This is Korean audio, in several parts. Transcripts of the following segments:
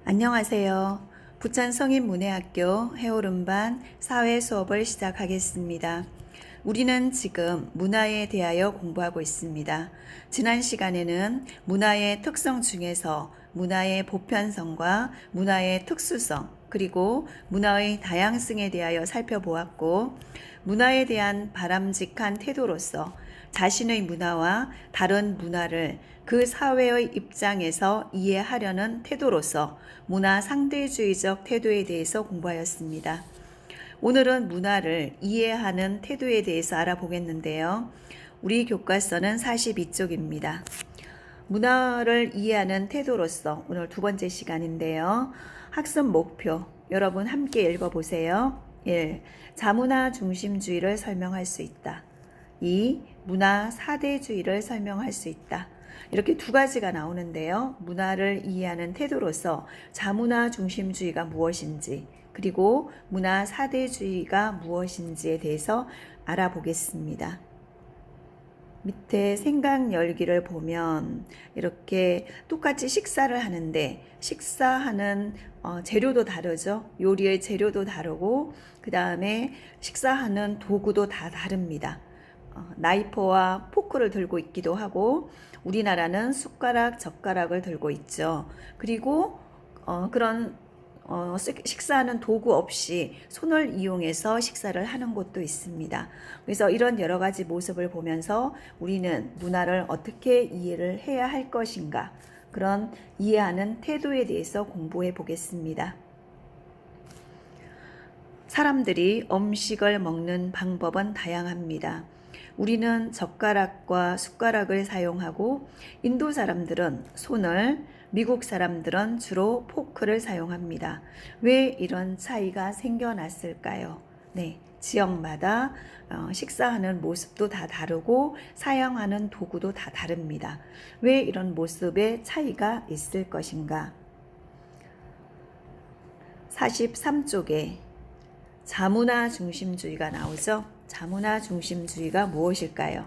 안녕하세요. 부천 성인문예학교 해오름반 사회 수업을 시작하겠습니다. 우리는 지금 문화에 대하여 공부하고 있습니다. 지난 시간에는 문화의 특성 중에서 문화의 보편성과 문화의 특수성, 그리고 문화의 다양성에 대하여 살펴보았고, 문화에 대한 바람직한 태도로서 자신의 문화와 다른 문화를 그 사회의 입장에서 이해하려는 태도로서 문화 상대주의적 태도에 대해서 공부하였습니다. 오늘은 문화를 이해하는 태도에 대해서 알아보겠는데요. 우리 교과서는 42쪽입니다. 문화를 이해하는 태도로서 오늘 두 번째 시간인데요. 학습 목표 여러분 함께 읽어보세요. 1. 자문화 중심주의를 설명할 수 있다. 2. 문화 사대주의를 설명할 수 있다. 이렇게 두 가지가 나오는데요. 문화를 이해하는 태도로서 자문화 중심주의가 무엇인지, 그리고 문화 사대주의가 무엇인지에 대해서 알아보겠습니다. 밑에 생각 열기를 보면 이렇게 똑같이 식사를 하는데 식사하는 재료도 다르죠. 요리의 재료도 다르고 그 다음에 식사하는 도구도 다 다릅니다. 나이프와 포크를 들고 있기도 하고 우리나라는 숟가락, 젓가락을 들고 있죠. 그리고 그런 식사하는 도구 없이 손을 이용해서 식사를 하는 곳도 있습니다. 그래서 이런 여러 가지 모습을 보면서 우리는 문화를 어떻게 이해를 해야 할 것인가, 그런 이해하는 태도에 대해서 공부해 보겠습니다. 사람들이 음식을 먹는 방법은 다양합니다. 우리는 젓가락과 숟가락을 사용하고 인도 사람들은 손을, 미국 사람들은 주로 포크를 사용합니다. 왜 이런 차이가 생겨났을까요? 네, 지역마다 식사하는 모습도 다 다르고 사용하는 도구도 다 다릅니다. 왜 이런 모습의 차이가 있을 것인가? 43쪽에 자문화 중심주의가 나오죠. 자문화 중심주의가 무엇일까요?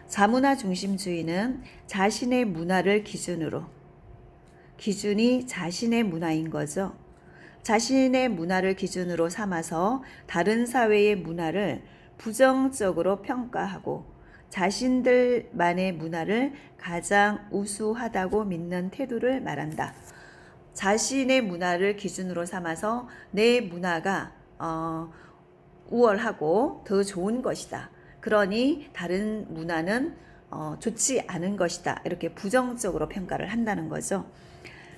자문화 중심주의는 자신의 문화를 기준이 자신의 문화인 거죠. 자신의 문화를 기준으로 삼아서 다른 사회의 문화를 부정적으로 평가하고 자신들만의 문화를 가장 우수하다고 믿는 태도를 말한다. 자신의 문화를 기준으로 삼아서 내 문화가 우월하고 더 좋은 것이다. 그러니 다른 문화는 좋지 않은 것이다. 이렇게 부정적으로 평가를 한다는 거죠.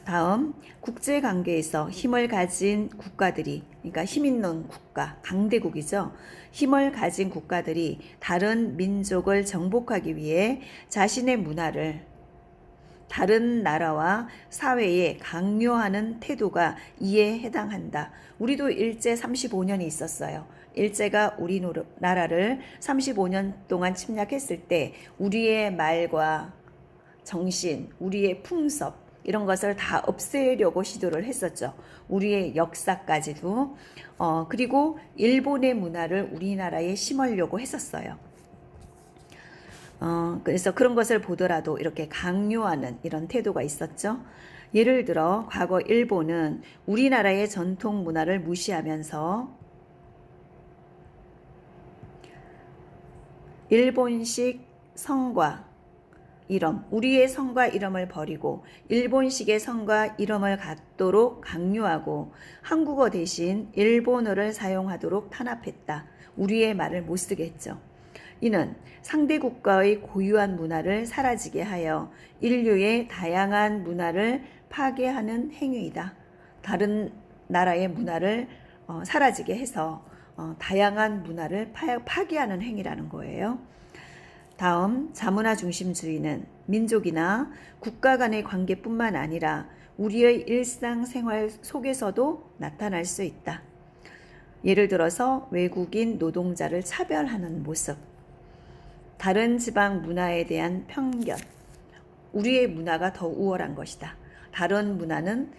다음, 국제관계에서 힘을 가진 국가들이, 그러니까 힘 있는 국가, 강대국이죠. 힘을 가진 국가들이 다른 민족을 정복하기 위해 자신의 문화를 다른 나라와 사회에 강요하는 태도가 이에 해당한다. 우리도 일제 35년이 있었어요. 일제가 우리나라를 35년 동안 침략했을 때 우리의 말과 정신, 우리의 풍습 이런 것을 다 없애려고 시도를 했었죠. 우리의 역사까지도. 그리고 일본의 문화를 우리나라에 심으려고 했었어요. 그래서 그런 것을 보더라도 이렇게 강요하는 이런 태도가 있었죠. 예를 들어 과거 일본은 우리나라의 전통 문화를 무시하면서 일본식 성과 이름, 우리의 성과 이름을 버리고 일본식의 성과 이름을 갖도록 강요하고 한국어 대신 일본어를 사용하도록 탄압했다. 우리의 말을 못 쓰게 했죠. 이는 상대 국가의 고유한 문화를 사라지게 하여 인류의 다양한 문화를 파괴하는 행위이다. 다른 나라의 문화를 사라지게 해서 다양한 문화를 파괴하는 행위라는 거예요. 다음, 자문화 중심주의는 민족이나 국가 간의 관계뿐만 아니라 우리의 일상생활 속에서도 나타날 수 있다. 예를 들어서 외국인 노동자를 차별하는 모습, 다른 지방 문화에 대한 편견, 우리의 문화가 더 우월한 것이다. 다른 문화는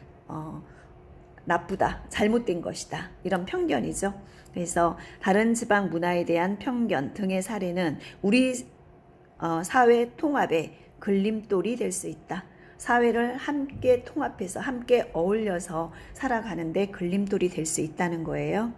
나쁘다, 잘못된 것이다. 이런 편견이죠. 그래서 다른 지방 문화에 대한 편견 등의 사례는 우리 사회 통합의 걸림돌이 될 수 있다. 사회를 함께 통합해서 함께 어울려서 살아가는데 걸림돌이 될 수 있다는 거예요.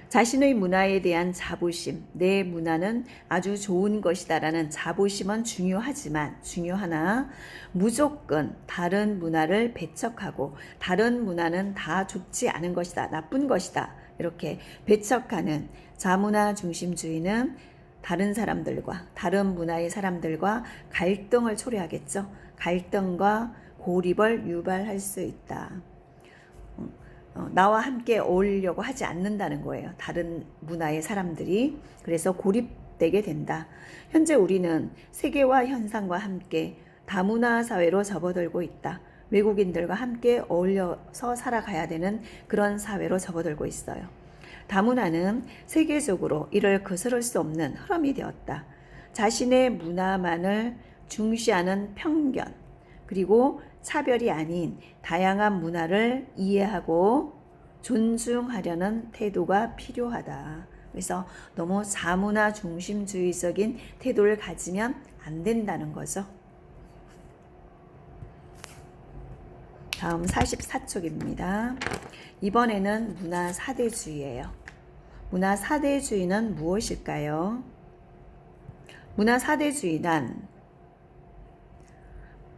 자신의 문화에 대한 자부심, 내 문화는 아주 좋은 것이다라는 자부심은 중요하나 무조건 다른 문화를 배척하고 다른 문화는 다 좋지 않은 것이다, 나쁜 것이다 이렇게 배척하는 자문화 중심주의는 다른 사람들과 다른 문화의 사람들과 갈등을 초래하겠죠. 갈등과 고립을 유발할 수 있다. 나와 함께 어울리려고 하지 않는다는 거예요. 다른 문화의 사람들이. 그래서 고립되게 된다. 현재 우리는 세계화 현상과 함께 다문화 사회로 접어들고 있다. 외국인들과 함께 어울려서 살아가야 되는 그런 사회로 접어들고 있어요. 다문화는 세계적으로 이를 거스를 수 없는 흐름이 되었다. 자신의 문화만을 중시하는 편견, 그리고 차별이 아닌 다양한 문화를 이해하고 존중하려는 태도가 필요하다. 그래서 너무 자문화 중심주의적인 태도를 가지면 안 된다는 거죠. 다음 44쪽입니다. 이번에는 문화 사대주의예요. 문화 사대주의는 무엇일까요? 문화 사대주의란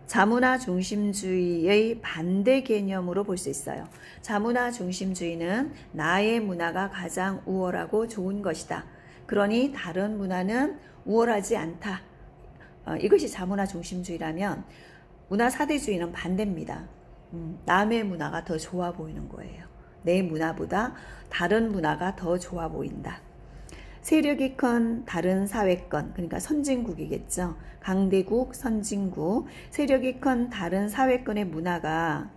자문화 중심주의의 반대 개념으로 볼 수 있어요. 자문화 중심주의는 나의 문화가 가장 우월하고 좋은 것이다. 그러니 다른 문화는 우월하지 않다. 이것이 자문화 중심주의라면 문화 사대주의는 반대입니다. 남의 문화가 더 좋아 보이는 거예요. 내 문화보다 다른 문화가 더 좋아 보인다. 세력이 큰 다른 사회권, 그러니까 선진국이겠죠. 강대국, 선진국, 세력이 큰 다른 사회권의 문화가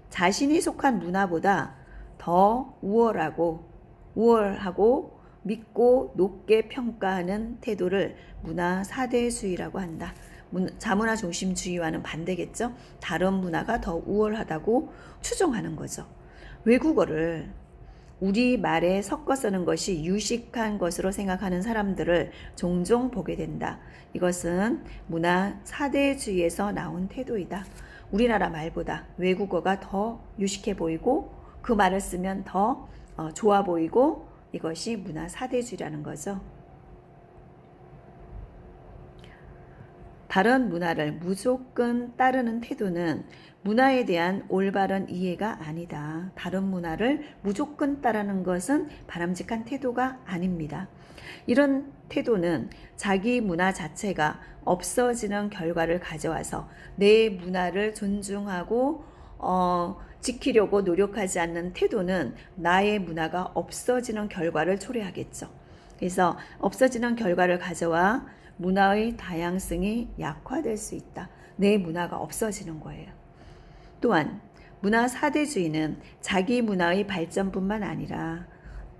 자신이 속한 문화보다 더 우월하고 믿고 높게 평가하는 태도를 문화 사대주의라고 한다. 자문화 중심주의와는 반대겠죠. 다른 문화가 더 우월하다고 추종하는 거죠. 외국어를 우리 말에 섞어 쓰는 것이 유식한 것으로 생각하는 사람들을 종종 보게 된다. 이것은 문화 사대주의에서 나온 태도이다. 우리나라 말보다 외국어가 더 유식해 보이고 그 말을 쓰면 더 좋아 보이고 이것이 문화 사대주의라는 거죠. 다른 문화를 무조건 따르는 태도는 문화에 대한 올바른 이해가 아니다. 다른 문화를 무조건 따르는 것은 바람직한 태도가 아닙니다. 이런 태도는 자기 문화 자체가 없어지는 결과를 가져와서 내 문화를 존중하고 지키려고 노력하지 않는 태도는 나의 문화가 없어지는 결과를 초래하겠죠. 그래서 없어지는 결과를 가져와 문화의 다양성이 약화될 수 있다. 내 문화가 없어지는 거예요. 또한 문화 사대주의는 자기 문화의 발전뿐만 아니라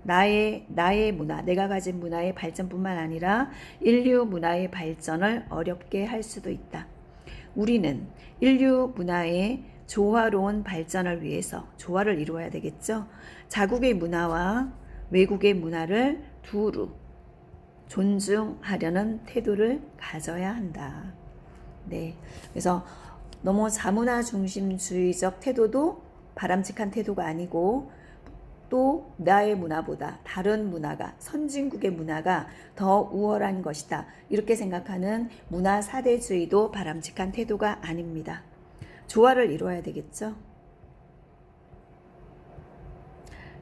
나의 문화, 내가 가진 문화의 발전뿐만 아니라 인류 문화의 발전을 어렵게 할 수도 있다. 우리는 인류 문화의 조화로운 발전을 위해서 조화를 이루어야 되겠죠. 자국의 문화와 외국의 문화를 두루 존중하려는 태도를 가져야 한다. 네. 그래서 너무 자문화 중심주의적 태도도 바람직한 태도가 아니고 또 나의 문화보다 다른 문화가 선진국의 문화가 더 우월한 것이다. 이렇게 생각하는 문화 사대주의도 바람직한 태도가 아닙니다. 조화를 이루어야 되겠죠.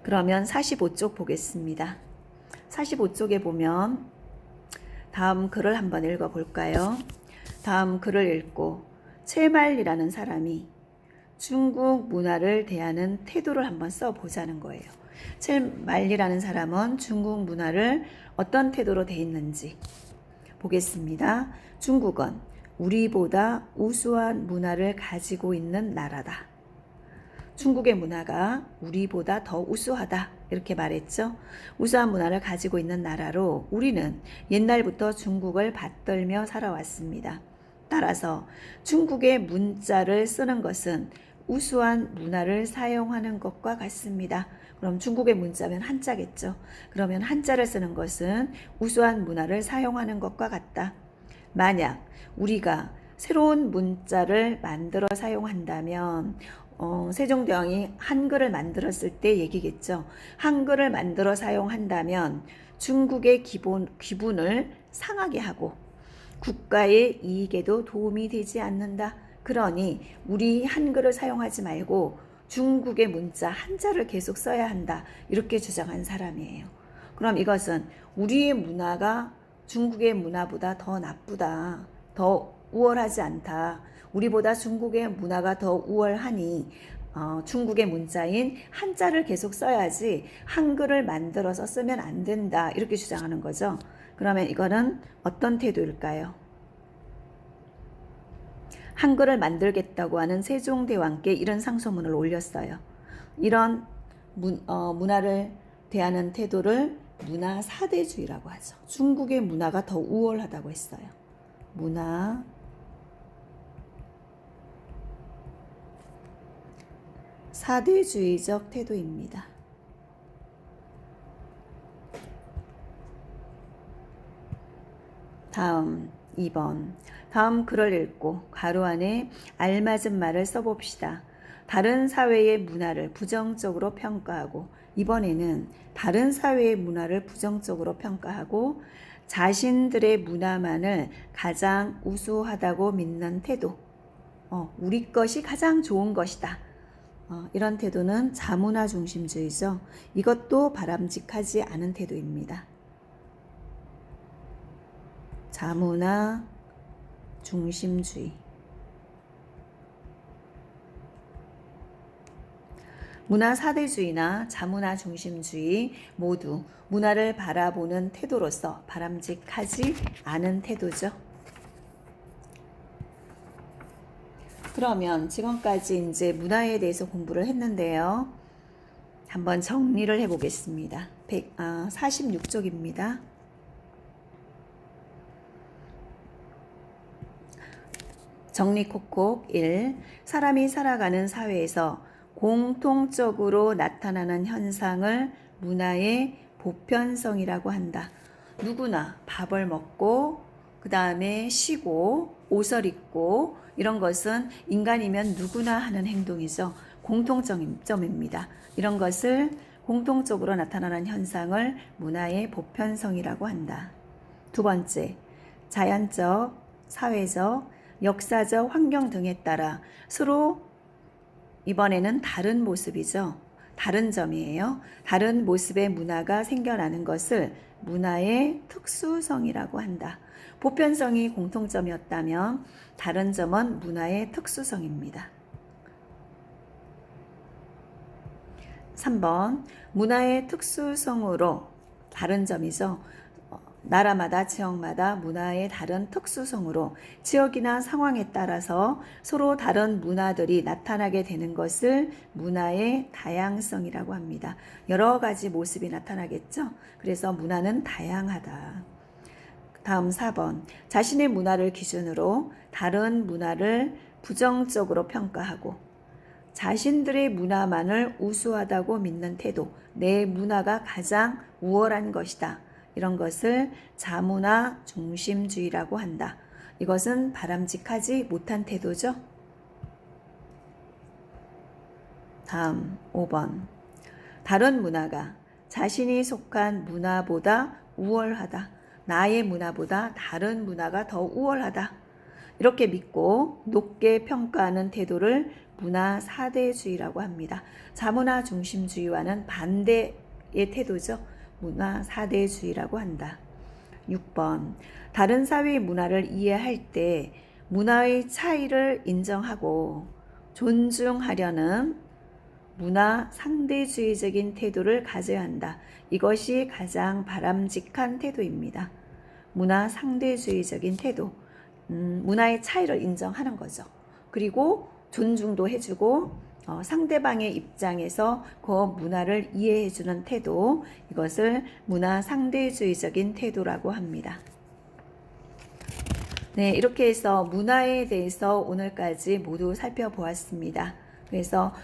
그러면 45쪽 보겠습니다. 45쪽에 보면 다음 글을 한번 읽어볼까요? 다음 글을 읽고 채말리라는 사람이 중국 문화를 대하는 태도를 한번 써보자는 거예요. 채말리라는 사람은 중국 문화를 어떤 태도로 대했는지 보겠습니다. 중국은 우리보다 우수한 문화를 가지고 있는 나라다. 중국의 문화가 우리보다 더 우수하다 이렇게 말했죠. 우수한 문화를 가지고 있는 나라로 우리는 옛날부터 중국을 받들며 살아왔습니다. 따라서 중국의 문자를 쓰는 것은 우수한 문화를 사용하는 것과 같습니다. 그럼 중국의 문자면 한자겠죠. 그러면 한자를 쓰는 것은 우수한 문화를 사용하는 것과 같다. 만약 우리가 새로운 문자를 만들어 사용한다면 세종대왕이 한글을 만들었을 때 얘기겠죠. 한글을 만들어 사용한다면 중국의 기분을 상하게 하고 국가의 이익에도 도움이 되지 않는다. 그러니 우리 한글을 사용하지 말고 중국의 문자 한자를 계속 써야 한다. 이렇게 주장한 사람이에요. 그럼 이것은 우리의 문화가 중국의 문화보다 더 나쁘다. 더 우월하지 않다. 우리보다 중국의 문화가 더 우월하니 중국의 문자인 한자를 계속 써야지 한글을 만들어서 쓰면 안 된다. 이렇게 주장하는 거죠. 그러면 이거는 어떤 태도일까요? 한글을 만들겠다고 하는 세종대왕께 이런 상소문을 올렸어요. 이런 문화를 대하는 태도를 문화 사대주의라고 하죠. 중국의 문화가 더 우월하다고 했어요. 문화 사대주의적 태도입니다. 다음 2번. 다음 글을 읽고 가로 안에 알맞은 말을 써봅시다. 다른 사회의 문화를 부정적으로 평가하고, 이번에는 다른 사회의 문화를 부정적으로 평가하고 자신들의 문화만을 가장 우수하다고 믿는 태도. 우리 것이 가장 좋은 것이다. 이런 태도는 자문화 중심주의죠. 이것도 바람직하지 않은 태도입니다. 자문화 중심주의. 문화 사대주의나 자문화 중심주의 모두 문화를 바라보는 태도로서 바람직하지 않은 태도죠. 그러면 지금까지 이제 문화에 대해서 공부를 했는데요. 한번 정리를 해보겠습니다. 46쪽입니다. 정리 콕콕 1. 사람이 살아가는 사회에서 공통적으로 나타나는 현상을 문화의 보편성이라고 한다. 누구나 밥을 먹고 그 다음에 쉬고 옷을 입고 이런 것은 인간이면 누구나 하는 행동이죠. 공통점입니다. 이런 것을 공통적으로 나타나는 현상을 문화의 보편성이라고 한다. 두 번째, 자연적, 사회적, 역사적 환경 등에 따라 서로 이번에는 다른 모습이죠. 다른 점이에요. 다른 모습의 문화가 생겨나는 것을 문화의 특수성이라고 한다. 보편성이 공통점이었다면 다른 점은 문화의 특수성입니다. 3번 문화의 특수성으로 다른 점이죠. 나라마다 지역마다 문화의 다른 특수성으로 지역이나 상황에 따라서 서로 다른 문화들이 나타나게 되는 것을 문화의 다양성이라고 합니다. 여러 가지 모습이 나타나겠죠. 그래서 문화는 다양하다. 다음 4번 자신의 문화를 기준으로 다른 문화를 부정적으로 평가하고 자신들의 문화만을 우수하다고 믿는 태도, 내 문화가 가장 우월한 것이다. 이런 것을 자문화 중심주의라고 한다. 이것은 바람직하지 못한 태도죠. 다음 5번 다른 문화가 자신이 속한 문화보다 우월하다. 나의 문화보다 다른 문화가 더 우월하다. 이렇게 믿고 높게 평가하는 태도를 문화 사대주의라고 합니다. 자문화 중심주의와는 반대의 태도죠. 문화 사대주의라고 한다. 6번 다른 사회의 문화를 이해할 때 문화의 차이를 인정하고 존중하려는 문화 상대주의적인 태도를 가져야 한다. 이것이 가장 바람직한 태도입니다. 문화 상대주의적인 태도, 문화의 차이를 인정하는 거죠. 그리고 존중도 해주고 상대방의 입장에서 그 문화를 이해해주는 태도, 이것을 문화 상대주의적인 태도라고 합니다. 네, 이렇게 해서 문화에 대해서 오늘까지 모두 살펴보았습니다. 그래서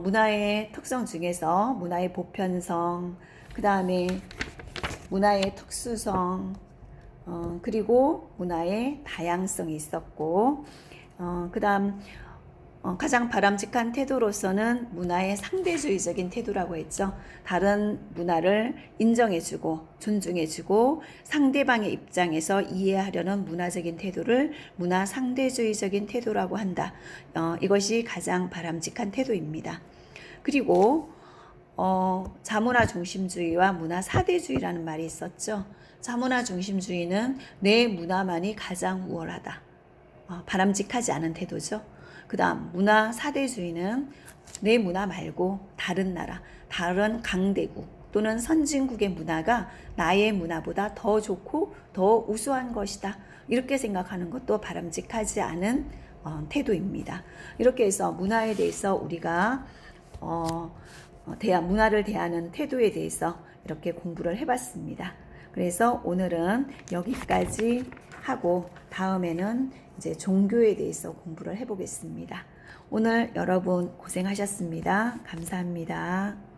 문화의 특성 중에서 문화의 보편성, 그 다음에 문화의 특수성, 그리고 문화의 다양성이 있었고, 그다음 가장 바람직한 태도로서는 문화의 상대주의적인 태도라고 했죠. 다른 문화를 인정해주고 존중해주고 상대방의 입장에서 이해하려는 문화적인 태도를 문화 상대주의적인 태도라고 한다. 이것이 가장 바람직한 태도입니다. 그리고 자문화 중심주의와 문화 사대주의라는 말이 있었죠. 자문화 중심주의는 내 문화만이 가장 우월하다. 바람직하지 않은 태도죠. 그 다음 문화 사대주의는 내 문화 말고 다른 나라, 다른 강대국 또는 선진국의 문화가 나의 문화보다 더 좋고 더 우수한 것이다. 이렇게 생각하는 것도 바람직하지 않은 태도입니다. 이렇게 해서 문화에 대해서 우리가 문화를 대하는 태도에 대해서 이렇게 공부를 해봤습니다. 그래서 오늘은 여기까지 하고 다음에는 이제 종교에 대해서 공부를 해보겠습니다. 오늘 여러분 고생하셨습니다. 감사합니다.